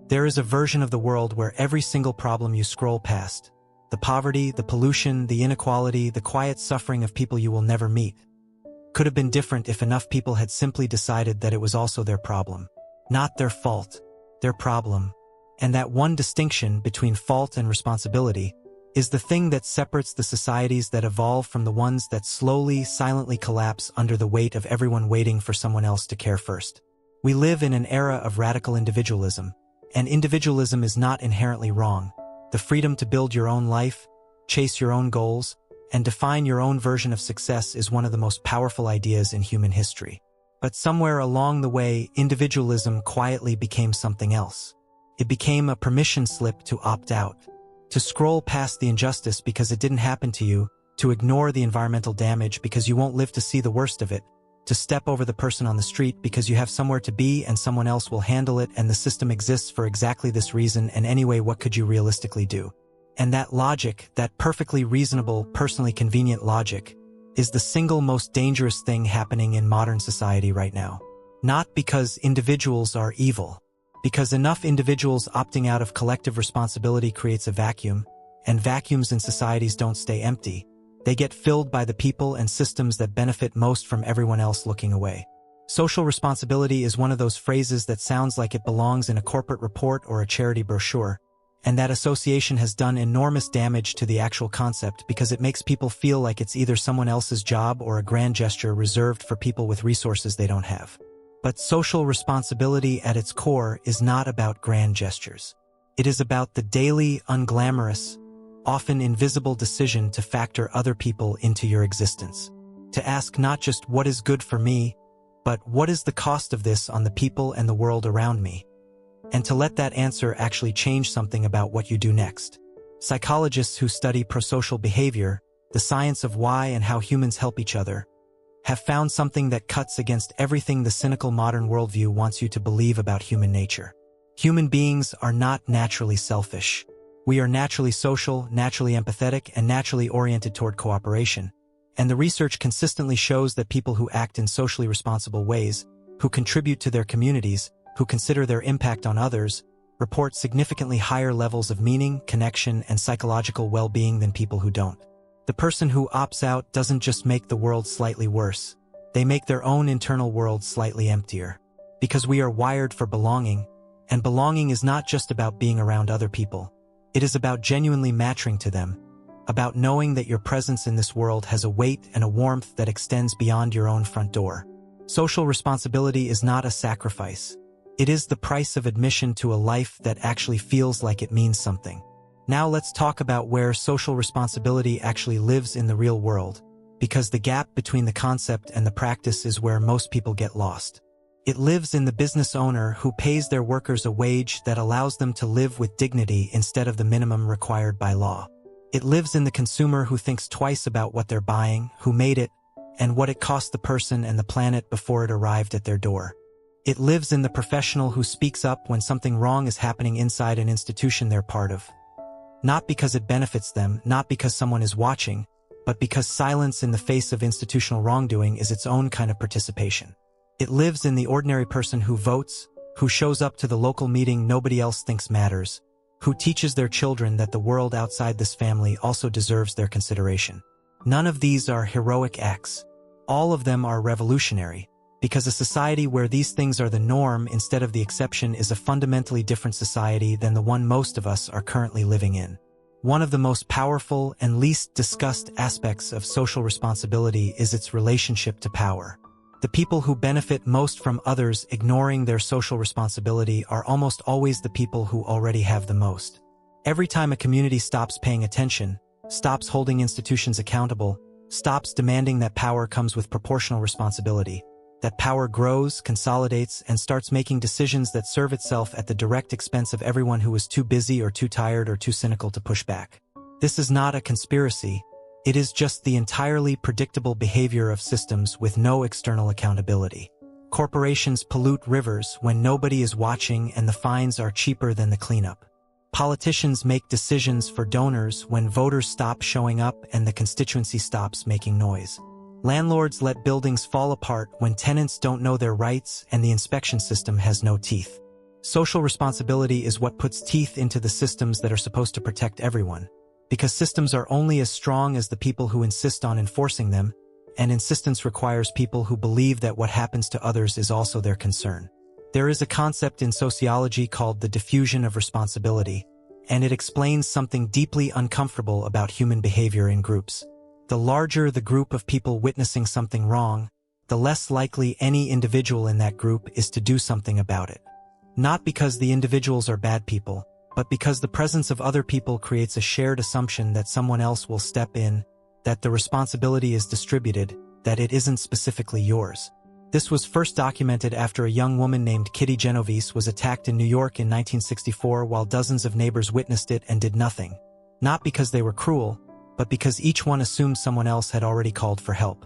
There is a version of the world where every single problem you scroll past, the poverty, the pollution, the inequality, the quiet suffering of people you will never meet, could have been different if enough people had simply decided that it was also their problem. Not their fault, their problem. And that one distinction between fault and responsibility is the thing that separates the societies that evolve from the ones that slowly, silently collapse under the weight of everyone waiting for someone else to care first. We live in an era of radical individualism, and individualism is not inherently wrong. The freedom to build your own life, chase your own goals, and define your own version of success is one of the most powerful ideas in human history. But somewhere along the way, individualism quietly became something else. It became a permission slip to opt out, to scroll past the injustice because it didn't happen to you, to ignore the environmental damage because you won't live to see the worst of it, to step over the person on the street because you have somewhere to be and someone else will handle it and the system exists for exactly this reason, and anyway, what could you realistically do? And that logic, that perfectly reasonable, personally convenient logic, is the single most dangerous thing happening in modern society right now. Not because individuals are evil, because enough individuals opting out of collective responsibility creates a vacuum, and vacuums in societies don't stay empty. They get filled by the people and systems that benefit most from everyone else looking away. Social responsibility is one of those phrases that sounds like it belongs in a corporate report or a charity brochure, and that association has done enormous damage to the actual concept because it makes people feel like it's either someone else's job or a grand gesture reserved for people with resources they don't have. But social responsibility at its core is not about grand gestures. It is about the daily, unglamorous, often invisible decision to factor other people into your existence. To ask not just what is good for me, but what is the cost of this on the people and the world around me? And to let that answer actually change something about what you do next. Psychologists who study prosocial behavior, the science of why and how humans help each other, have found something that cuts against everything the cynical modern worldview wants you to believe about human nature. Human beings are not naturally selfish. We are naturally social, naturally empathetic, and naturally oriented toward cooperation. And the research consistently shows that people who act in socially responsible ways, who contribute to their communities, who consider their impact on others, report significantly higher levels of meaning, connection, and psychological well-being than people who don't. The person who opts out doesn't just make the world slightly worse. They make their own internal world slightly emptier. Because we are wired for belonging, and belonging is not just about being around other people. It is about genuinely matching to them, about knowing that your presence in this world has a weight and a warmth that extends beyond your own front door. Social responsibility is not a sacrifice. It is the price of admission to a life that actually feels like it means something. Now let's talk about where social responsibility actually lives in the real world, because the gap between the concept and the practice is where most people get lost. It lives in the business owner who pays their workers a wage that allows them to live with dignity instead of the minimum required by law. It lives in the consumer who thinks twice about what they're buying, who made it, and what it cost the person and the planet before it arrived at their door. It lives in the professional who speaks up when something wrong is happening inside an institution they're part of. Not because it benefits them, not because someone is watching, but because silence in the face of institutional wrongdoing is its own kind of participation. It lives in the ordinary person who votes, who shows up to the local meeting nobody else thinks matters, who teaches their children that the world outside this family also deserves their consideration. None of these are heroic acts. All of them are revolutionary, because a society where these things are the norm instead of the exception is a fundamentally different society than the one most of us are currently living in. One of the most powerful and least discussed aspects of social responsibility is its relationship to power. The people who benefit most from others ignoring their social responsibility are almost always the people who already have the most. Every time a community stops paying attention, stops holding institutions accountable, stops demanding that power comes with proportional responsibility, that power grows, consolidates, and starts making decisions that serve itself at the direct expense of everyone who is too busy or too tired or too cynical to push back. This is not a conspiracy. It is just the entirely predictable behavior of systems with no external accountability. Corporations pollute rivers when nobody is watching and the fines are cheaper than the cleanup. Politicians make decisions for donors when voters stop showing up and the constituency stops making noise. Landlords let buildings fall apart when tenants don't know their rights and the inspection system has no teeth. Social responsibility is what puts teeth into the systems that are supposed to protect everyone, because systems are only as strong as the people who insist on enforcing them, and insistence requires people who believe that what happens to others is also their concern. There is a concept in sociology called the diffusion of responsibility, and it explains something deeply uncomfortable about human behavior in groups. The larger the group of people witnessing something wrong, the less likely any individual in that group is to do something about it. Not because the individuals are bad people, but because the presence of other people creates a shared assumption that someone else will step in, that the responsibility is distributed, that it isn't specifically yours. This was first documented after a young woman named Kitty Genovese was attacked in New York in 1964 while dozens of neighbors witnessed it and did nothing. Not because they were cruel, but because each one assumed someone else had already called for help.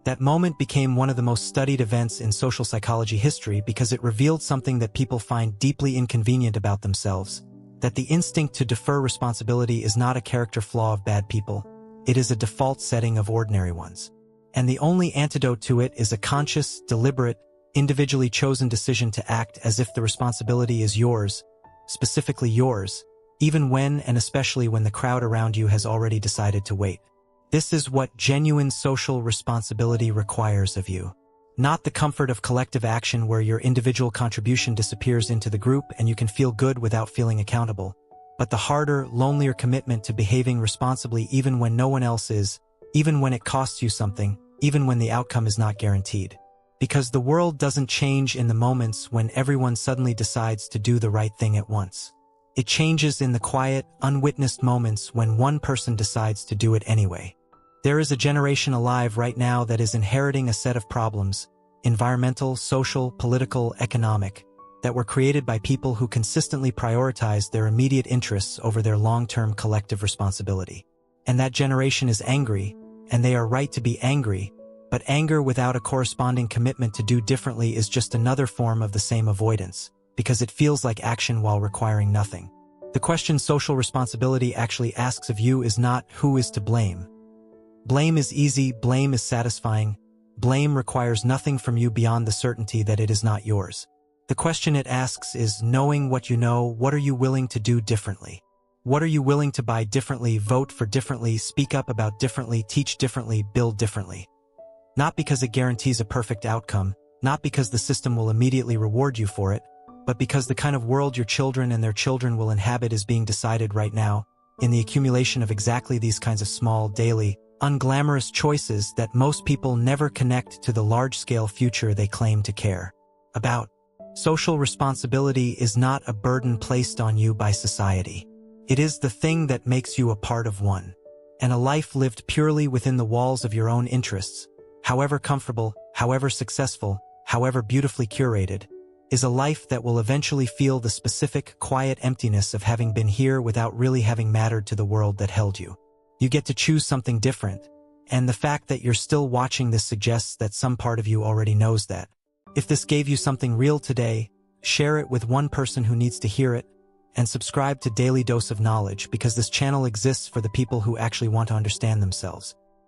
That moment became one of the most studied events in social psychology history because it revealed something that people find deeply inconvenient about themselves, that the instinct to defer responsibility is not a character flaw of bad people, it is a default setting of ordinary ones. And the only antidote to it is a conscious, deliberate, individually chosen decision to act as if the responsibility is yours, specifically yours, even when and especially when the crowd around you has already decided to wait. This is what genuine social responsibility requires of you. Not the comfort of collective action where your individual contribution disappears into the group and you can feel good without feeling accountable, but the harder, lonelier commitment to behaving responsibly even when no one else is, even when it costs you something, even when the outcome is not guaranteed. Because the world doesn't change in the moments when everyone suddenly decides to do the right thing at once. It changes in the quiet, unwitnessed moments when one person decides to do it anyway. There is a generation alive right now that is inheriting a set of problems, environmental, social, political, economic, that were created by people who consistently prioritized their immediate interests over their long-term collective responsibility. And that generation is angry, and they are right to be angry, but anger without a corresponding commitment to do differently is just another form of the same avoidance, because it feels like action while requiring nothing. The question social responsibility actually asks of you is not who is to blame. Blame is easy, blame is satisfying, blame requires nothing from you beyond the certainty that it is not yours. The question it asks is, knowing what you know, what are you willing to do differently? What are you willing to buy differently, vote for differently, speak up about differently, teach differently, build differently? Not because it guarantees a perfect outcome, not because the system will immediately reward you for it, but because the kind of world your children and their children will inhabit is being decided right now, in the accumulation of exactly these kinds of small, daily, unglamorous choices that most people never connect to the large-scale future they claim to care about. Social responsibility is not a burden placed on you by society. It is the thing that makes you a part of one. And a life lived purely within the walls of your own interests, however comfortable, however successful, however beautifully curated, is a life that will eventually feel the specific, quiet emptiness of having been here without really having mattered to the world that held you. You get to choose something different, and the fact that you're still watching this suggests that some part of you already knows that. If this gave you something real today, share it with one person who needs to hear it, and subscribe to Daily Dose of Knowledge because this channel exists for the people who actually want to understand themselves.